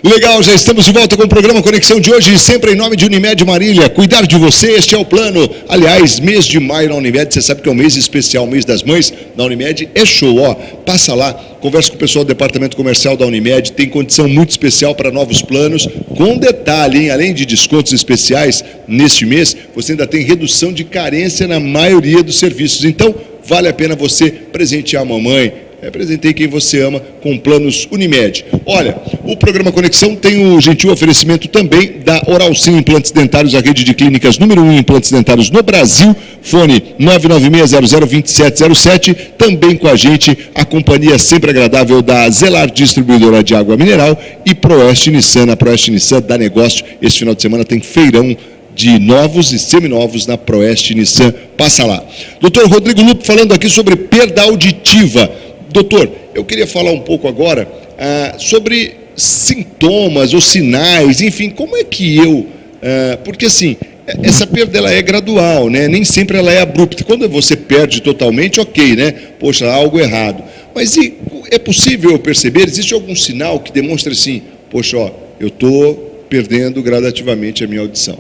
Legal, já estamos de volta com o programa Conexão de hoje, sempre em nome de Unimed Marília. Cuidar de você, este é o plano. Aliás, mês de maio na Unimed, você sabe que é um mês especial, mês das mães. Na Unimed é show, ó. Passa lá, conversa com o pessoal do departamento comercial da Unimed, tem condição muito especial para novos planos. Com detalhe, hein? Além de descontos especiais neste mês, você ainda tem redução de carência na maioria dos serviços. Então, vale a pena você presentear a mamãe. Presentei quem você ama com planos Unimed. Olha, o programa Conexão tem o gentil oferecimento também da Oral Sim Implantes Dentários, a rede de clínicas número 1 em implantes dentários no Brasil. Fone 996002707. Também com a gente a companhia sempre agradável da Zelar Distribuidora de Água Mineral e Proeste Nissan. A Proeste Nissan dá negócio. Este final de semana tem feirão de novos e seminovos na Proeste Nissan. Passa lá. Doutor Rodrigo Lupo falando aqui sobre perda auditiva. Doutor, eu queria falar um pouco agora sobre sintomas ou sinais, enfim, como é que porque assim, essa perda ela é gradual, né? Nem sempre ela é abrupta. Quando você perde totalmente, ok, né? Poxa, há algo errado. Mas é possível eu perceber, existe algum sinal que demonstre assim, poxa, ó, eu estou perdendo gradativamente a minha audição?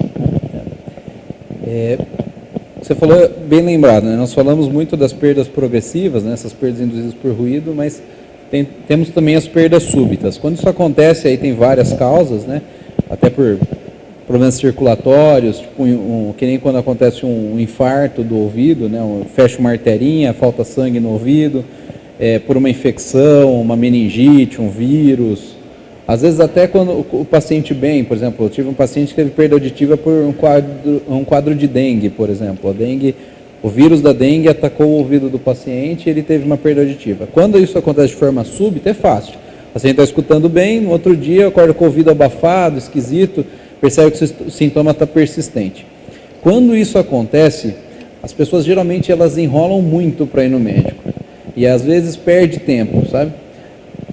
Você falou bem lembrado, né? Nós falamos muito das perdas progressivas, né? Essas perdas induzidas por ruído, mas temos também as perdas súbitas. Quando isso acontece, aí tem várias causas, né? Até por problemas circulatórios, tipo que nem quando acontece um infarto do ouvido, né? Fecha uma arterinha, falta sangue no ouvido, por uma infecção, uma meningite, um vírus. Às vezes até quando o paciente por exemplo, eu tive um paciente que teve perda auditiva por um quadro de dengue, por exemplo. A dengue, o vírus da dengue atacou o ouvido do paciente e ele teve uma perda auditiva. Quando isso acontece de forma súbita, é fácil. O paciente está escutando bem, no outro dia acorda com o ouvido abafado, esquisito, percebe que o sintoma está persistente. Quando isso acontece, as pessoas geralmente elas enrolam muito para ir no médico e às vezes perde tempo, sabe?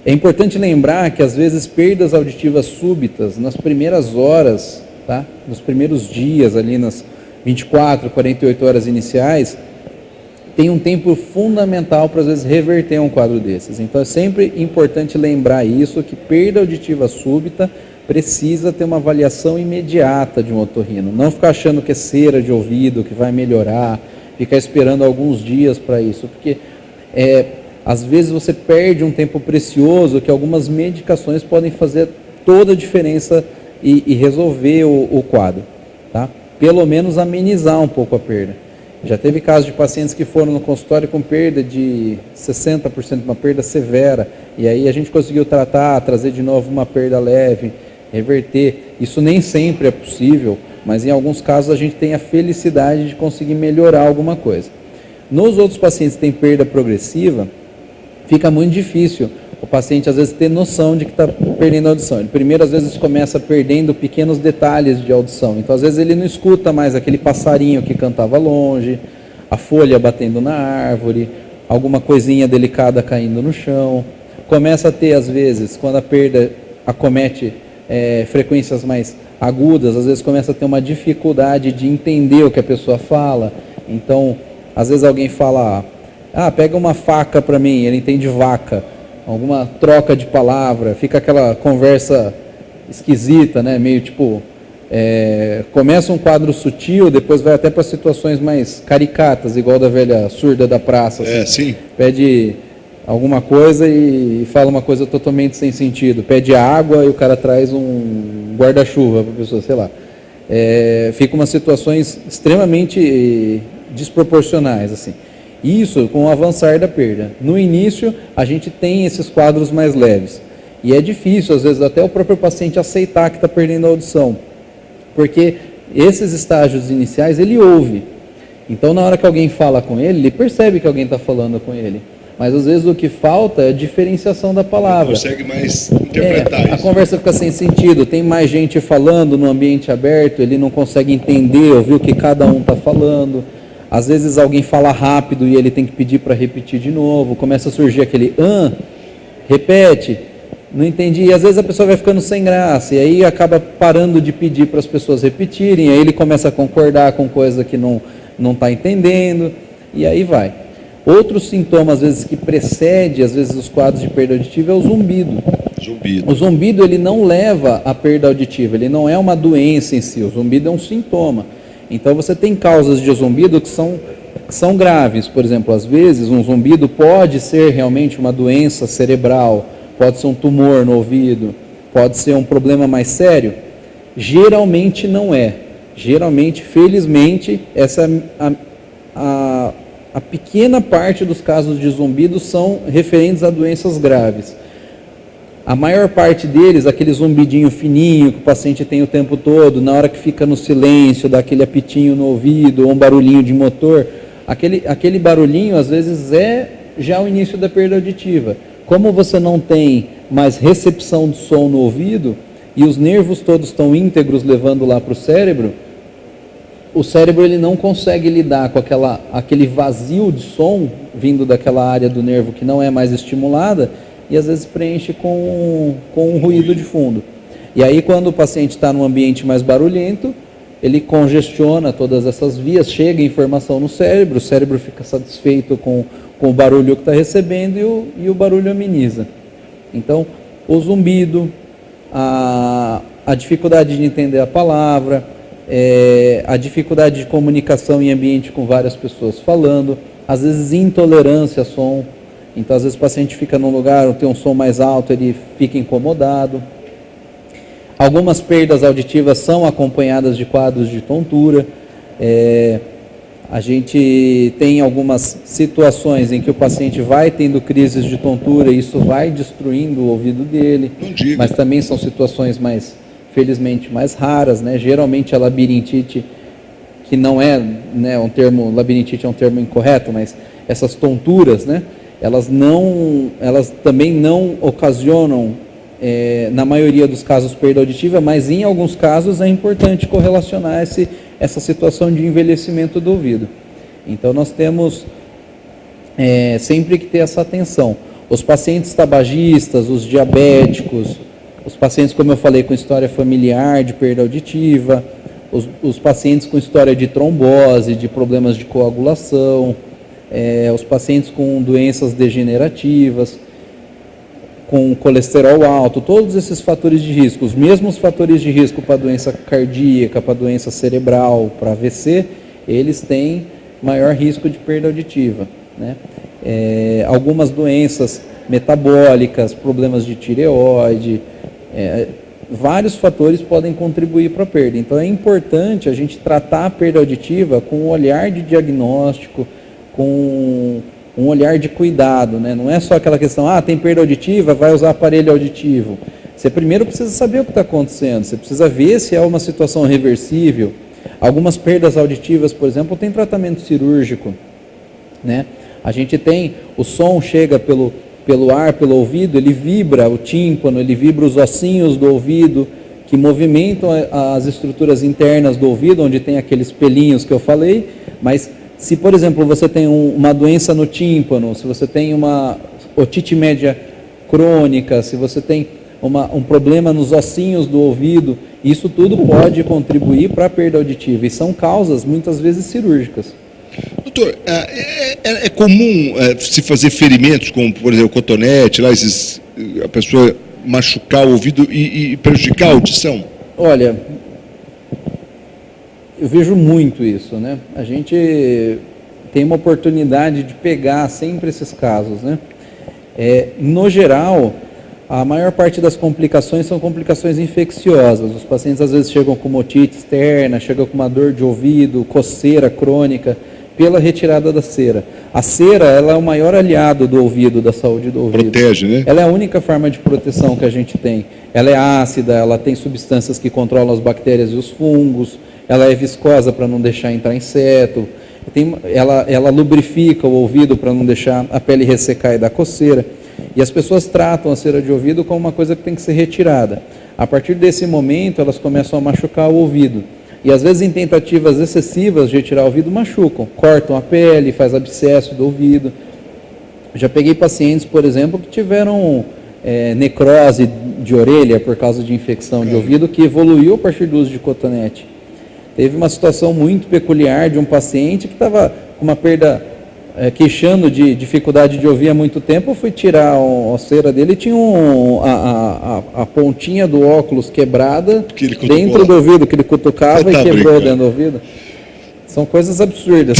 É importante lembrar que, às vezes, perdas auditivas súbitas, nas primeiras horas, tá? Nos primeiros dias, ali nas 24, 48 horas iniciais, tem um tempo fundamental para, às vezes, reverter um quadro desses. Então, é sempre importante lembrar isso, que perda auditiva súbita precisa ter uma avaliação imediata de um otorrino. Não ficar achando que é cera de ouvido, que vai melhorar, ficar esperando alguns dias para isso, porque às vezes você perde um tempo precioso que algumas medicações podem fazer toda a diferença e resolver o quadro, tá? Pelo menos amenizar um pouco a perda. Já teve casos de pacientes que foram no consultório com perda de 60%, uma perda severa, e aí a gente conseguiu tratar, trazer de novo uma perda leve, reverter. Isso nem sempre é possível, mas em alguns casos a gente tem a felicidade de conseguir melhorar alguma coisa. Nos outros pacientes que têm perda progressiva, fica muito difícil o paciente, às vezes, ter noção de que está perdendo a audição. Ele primeiro, às vezes, começa perdendo pequenos detalhes de audição. Então, às vezes, ele não escuta mais aquele passarinho que cantava longe, a folha batendo na árvore, alguma coisinha delicada caindo no chão. Começa a ter, às vezes, quando a perda acomete frequências mais agudas, às vezes começa a ter uma dificuldade de entender o que a pessoa fala. Então, às vezes alguém fala... pega uma faca para mim, ele entende vaca, alguma troca de palavra, fica aquela conversa esquisita, né? Meio tipo, começa um quadro sutil, depois vai até para situações mais caricatas, igual da velha surda da praça. Assim. Sim. Pede alguma coisa e fala uma coisa totalmente sem sentido, pede água e o cara traz um guarda-chuva para a pessoa, sei lá. Fica umas situações extremamente desproporcionais, assim. Isso com o avançar da perda. No início, a gente tem esses quadros mais leves. E é difícil, às vezes, até o próprio paciente aceitar que está perdendo a audição. Porque esses estágios iniciais, ele ouve. Então, na hora que alguém fala com ele, ele percebe que alguém está falando com ele. Mas, às vezes, o que falta é a diferenciação da palavra. Não consegue mais interpretar isso. A conversa fica sem sentido. Tem mais gente falando no ambiente aberto, ele não consegue entender, ouvir o que cada um está falando. Às vezes alguém fala rápido e ele tem que pedir para repetir de novo, começa a surgir aquele repete, não entendi, e às vezes a pessoa vai ficando sem graça, e aí acaba parando de pedir para as pessoas repetirem, aí ele começa a concordar com coisa que não está entendendo, e aí vai. Outro sintoma, às vezes, que precede, às vezes, os quadros de perda auditiva é o zumbido. Zumbido. O zumbido ele não leva à perda auditiva, ele não é uma doença em si, o zumbido é um sintoma. Então você tem causas de zumbido que são graves, por exemplo, às vezes um zumbido pode ser realmente uma doença cerebral, pode ser um tumor no ouvido, pode ser um problema mais sério. Geralmente não é. Geralmente, felizmente, essa a pequena parte dos casos de zumbido são referentes a doenças graves. A maior parte deles, aquele zumbidinho fininho que o paciente tem o tempo todo, na hora que fica no silêncio, dá aquele apitinho no ouvido, ou um barulhinho de motor, aquele barulhinho às vezes é já o início da perda auditiva. Como você não tem mais recepção de som no ouvido, e os nervos todos estão íntegros levando lá para o cérebro ele não consegue lidar com aquele vazio de som vindo daquela área do nervo que não é mais estimulada, e às vezes preenche com um ruído de fundo. E aí quando o paciente está num ambiente mais barulhento, ele congestiona todas essas vias, chega informação no cérebro, o cérebro fica satisfeito com o barulho que está recebendo e o barulho ameniza. Então, o zumbido, a dificuldade de entender a palavra, a dificuldade de comunicação em ambiente com várias pessoas falando, às vezes intolerância a som. Então, às vezes o paciente fica num lugar onde tem um som mais alto, ele fica incomodado. Algumas perdas auditivas são acompanhadas de quadros de tontura. A gente tem algumas situações em que o paciente vai tendo crises de tontura e isso vai destruindo o ouvido dele. Mas também são situações felizmente, mais raras, né? Geralmente a labirintite, que não é, né, labirintite é um termo incorreto, mas essas tonturas, né? Elas também não ocasionam, na maioria dos casos, perda auditiva, mas em alguns casos é importante correlacionar essa situação de envelhecimento do ouvido. Então nós temos sempre que ter essa atenção. Os pacientes tabagistas, os diabéticos, os pacientes, como eu falei, com história familiar de perda auditiva, os pacientes com história de trombose, de problemas de coagulação, os pacientes com doenças degenerativas, com colesterol alto, todos esses fatores de risco, os mesmos fatores de risco para doença cardíaca, para doença cerebral, para AVC, eles têm maior risco de perda auditiva, né? Algumas doenças metabólicas, problemas de tireoide, vários fatores podem contribuir para a perda. Então é importante a gente tratar a perda auditiva com um olhar de diagnóstico, com um olhar de cuidado, né? Não é só aquela questão, tem perda auditiva, vai usar aparelho auditivo. Você primeiro precisa saber o que está acontecendo, você precisa ver se é uma situação reversível. Algumas perdas auditivas, por exemplo, tem tratamento cirúrgico, né? A gente tem, o som chega pelo ar, pelo ouvido, ele vibra o tímpano, ele vibra os ossinhos do ouvido, que movimentam as estruturas internas do ouvido, onde tem aqueles pelinhos que eu falei, mas se, por exemplo, você tem uma doença no tímpano, se você tem uma otite média crônica, se você tem um problema nos ossinhos do ouvido, isso tudo pode contribuir para a perda auditiva, e são causas, muitas vezes, cirúrgicas. Doutor, é comum se fazer ferimentos, como, por exemplo, cotonete, a pessoa machucar o ouvido e prejudicar a audição? Olha, eu vejo muito isso, né? A gente tem uma oportunidade de pegar sempre esses casos, né? No geral, a maior parte das complicações são complicações infecciosas. Os pacientes às vezes chegam com otite externa, chegam com uma dor de ouvido, coceira crônica, pela retirada da cera. A cera, ela é o maior aliado do ouvido, da saúde do ouvido. Protege, né? Ela é a única forma de proteção que a gente tem. Ela é ácida, ela tem substâncias que controlam as bactérias e os fungos, ela é viscosa para não deixar entrar inseto, ela lubrifica o ouvido para não deixar a pele ressecar e dar coceira. E as pessoas tratam a cera de ouvido como uma coisa que tem que ser retirada. A partir desse momento, elas começam a machucar o ouvido. E às vezes em tentativas excessivas de retirar o ouvido, machucam, cortam a pele, faz abscesso do ouvido. Já peguei pacientes, por exemplo, que tiveram necrose de orelha por causa de infecção de ouvido, que evoluiu a partir do uso de cotonete. Teve uma situação muito peculiar de um paciente que estava com uma perda queixando de dificuldade de ouvir há muito tempo. Eu fui tirar a cera dele e tinha a pontinha do óculos quebrada dentro do ouvido, que ele cutucava e quebrou dentro do ouvido. São coisas absurdas.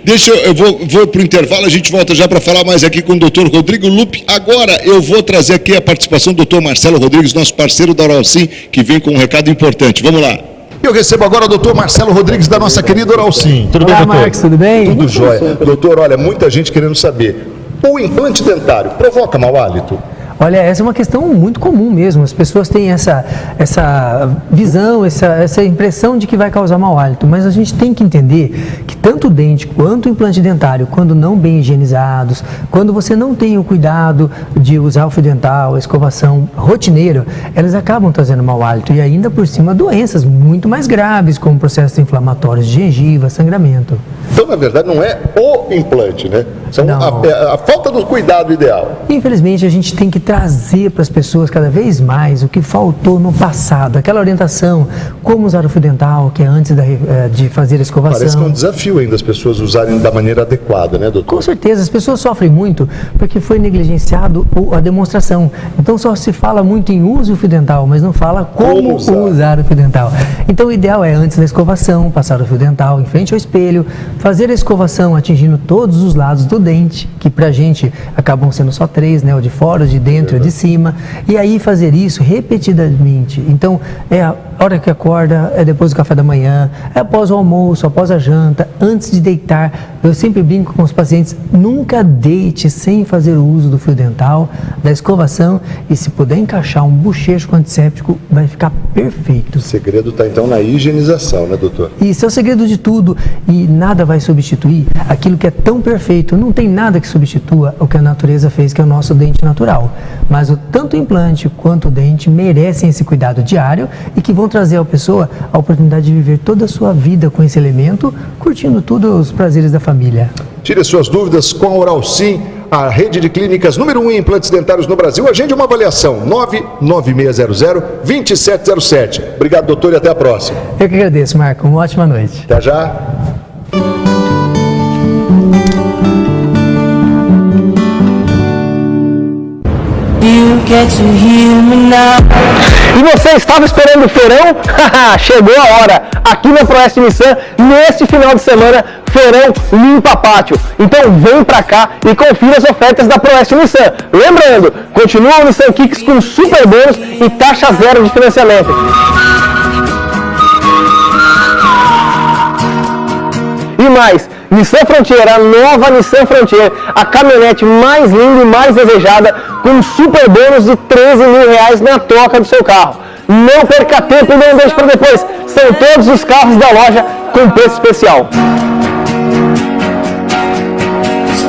Eu vou para o intervalo, a gente volta já para falar mais aqui com o Dr. Rodrigo Lupi. Agora eu vou trazer aqui a participação do Dr. Marcelo Rodrigues, nosso parceiro da Oralcim, que vem com um recado importante. Vamos lá. Eu recebo agora o doutor Marcelo Rodrigues, da nossa querida Oralcim. Tudo bem, doutor? Marcos, tudo bem? Tudo jóia. Doutor, olha, muita gente querendo saber, o implante dentário provoca mau hálito? Olha, essa é uma questão muito comum mesmo. As pessoas têm essa visão, essa impressão de que vai causar mau hálito. Mas a gente tem que entender que tanto o dente quanto o implante dentário, quando não bem higienizados, quando você não tem o cuidado de usar o fio dental, a escovação rotineira, elas acabam trazendo mau hálito. E ainda por cima, doenças muito mais graves, como processos inflamatórios de gengiva, sangramento. Então, na verdade, não é o implante, né? A falta do cuidado ideal. Infelizmente, a gente tem que trazer para as pessoas cada vez mais o que faltou no passado, aquela orientação, como usar o fio dental, que é antes de fazer a escovação. Parece que é um desafio ainda as pessoas usarem da maneira adequada, né, doutor? Com certeza, as pessoas sofrem muito porque foi negligenciado a demonstração. Então só se fala muito em use o fio dental, mas não fala como usar o fio dental. Então o ideal é antes da escovação, passar o fio dental em frente ao espelho, fazer a escovação atingindo todos os lados do dente, que pra gente acabam sendo só 3, né, o de fora, o de dentro e o de cima, e aí fazer isso repetidamente. Então é a hora que acorda, é depois do café da manhã, é após o almoço, após a janta, antes de deitar. Eu sempre brinco com os pacientes, nunca deite sem fazer o uso do fio dental, da escovação, e se puder encaixar um bochecho com antisséptico, vai ficar perfeito. O segredo está então na higienização, né, doutor? Isso é o segredo de tudo, e nada vai substituir aquilo que é tão perfeito. Não tem nada que substitua o que a natureza fez, que é o nosso dente natural. Mas tanto o implante quanto o dente merecem esse cuidado diário e que vão trazer à pessoa a oportunidade de viver toda a sua vida com esse elemento, curtindo todos os prazeres da família. Tire suas dúvidas com a Oralcim, a rede de clínicas número 1 em implantes dentários no Brasil. Agende uma avaliação, 99600-2707. Obrigado, doutor, e até a próxima. Eu que agradeço, Marco. Uma ótima noite. Até já. E você estava esperando o feirão? Chegou a hora! Aqui na Proeste Nissan, neste final de semana, feirão limpa pátio. Então vem pra cá e confira as ofertas da Proeste Nissan. Lembrando, continua o Nissan Kicks com super bônus e taxa zero de financiamento. E mais, Nissan Frontier, a nova Nissan Frontier, a caminhonete mais linda e mais desejada, com um super bônus de R$13.000 na troca do seu carro. Não perca tempo e não deixe para depois. São todos os carros da loja com preço especial.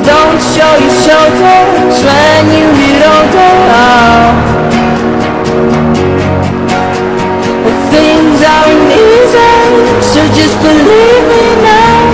Don't show your shoulders when you get older. Things aren't easy, so just believe me now.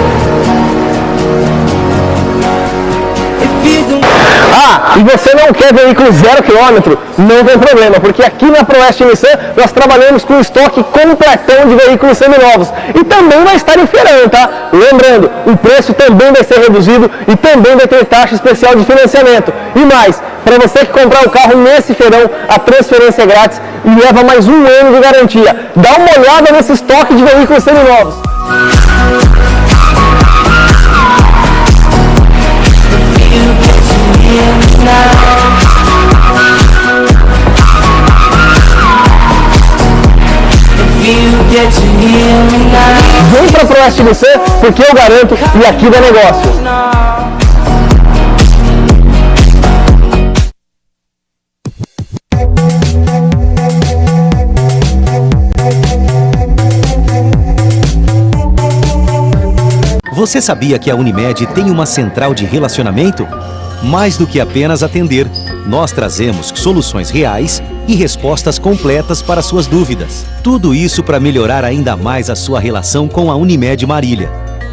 E você não quer veículo 0 km? Não tem problema, porque aqui na Proeste Nissan nós trabalhamos com estoque completão de veículos seminovos e também vai estar em feirão, tá? Lembrando, o preço também vai ser reduzido e também vai ter taxa especial de financiamento. E mais, para você que comprar o carro nesse feirão, a transferência é grátis e leva mais 1 ano de garantia. Dá uma olhada nesse estoque de veículos seminovos. Vem para Proeste Nissan, porque eu garanto e aqui dá negócio. Você sabia que a Unimed tem uma central de relacionamento? Mais do que apenas atender, nós trazemos soluções reais e respostas completas para suas dúvidas. Tudo isso para melhorar ainda mais a sua relação com a Unimed Marília.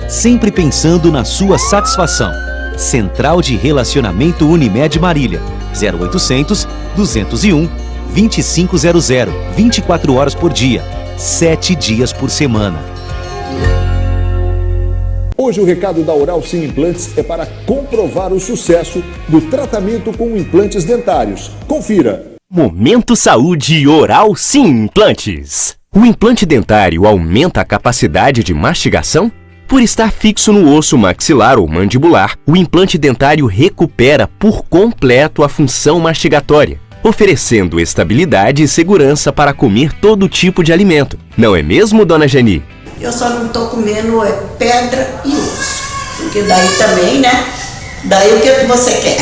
Sempre pensando na sua satisfação. Central de Relacionamento Unimed Marília. 0800 201 2500, 24 horas por dia, 7 dias por semana. Hoje o recado da Oral Sim Implantes é para comprovar o sucesso do tratamento com implantes dentários. Confira. Momento Saúde Oral Sim Implantes. O implante dentário aumenta a capacidade de mastigação? Por estar fixo no osso maxilar ou mandibular, o implante dentário recupera por completo a função mastigatória, oferecendo estabilidade e segurança para comer todo tipo de alimento. Não é mesmo, dona Jani? Eu só não tô comendo pedra e osso, porque daí também, né? Daí o que você quer?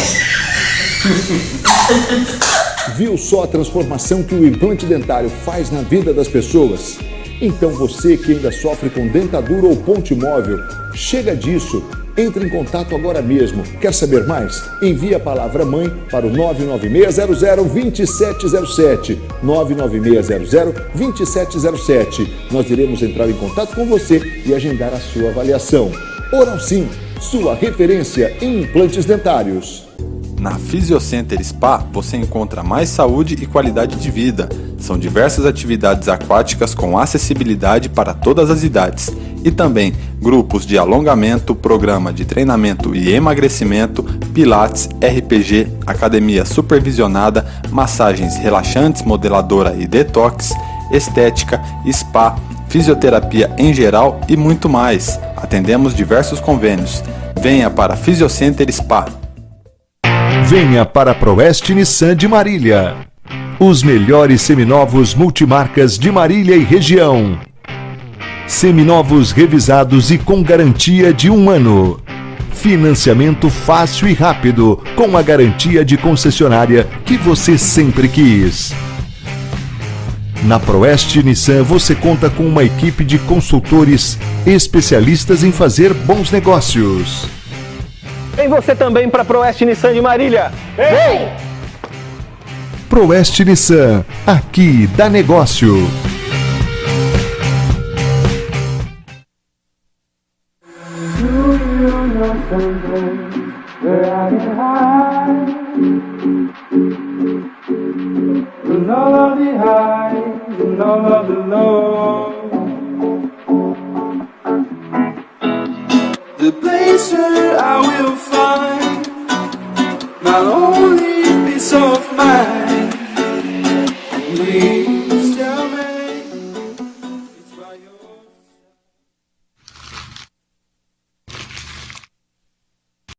Viu só a transformação que o implante dentário faz na vida das pessoas? Então você que ainda sofre com dentadura ou ponte móvel, chega disso. Entre em contato agora mesmo. Quer saber mais? Envie a palavra mãe para o 99600-2707. 99600-2707. Nós iremos entrar em contato com você e agendar a sua avaliação. Oral Sim, sua referência em implantes dentários. Na Physiocenter Spa você encontra mais saúde e qualidade de vida. São diversas atividades aquáticas com acessibilidade para todas as idades. E também grupos de alongamento, programa de treinamento e emagrecimento, pilates, RPG, academia supervisionada, massagens relaxantes, modeladora e detox, estética, spa, fisioterapia em geral e muito mais. Atendemos diversos convênios. Venha para Physiocenter Spa. Venha para a Proeste Nissan de Marília. Os melhores seminovos multimarcas de Marília e região. Seminovos revisados e com garantia de 1 ano. Financiamento fácil e rápido, com a garantia de concessionária que você sempre quis. Na Proeste Nissan você conta com uma equipe de consultores especialistas em fazer bons negócios. Vem você também para a Proeste Nissan de Marília. Vem! Proeste Nissan, aqui dá negócio. The place where I will find not only peace of mind,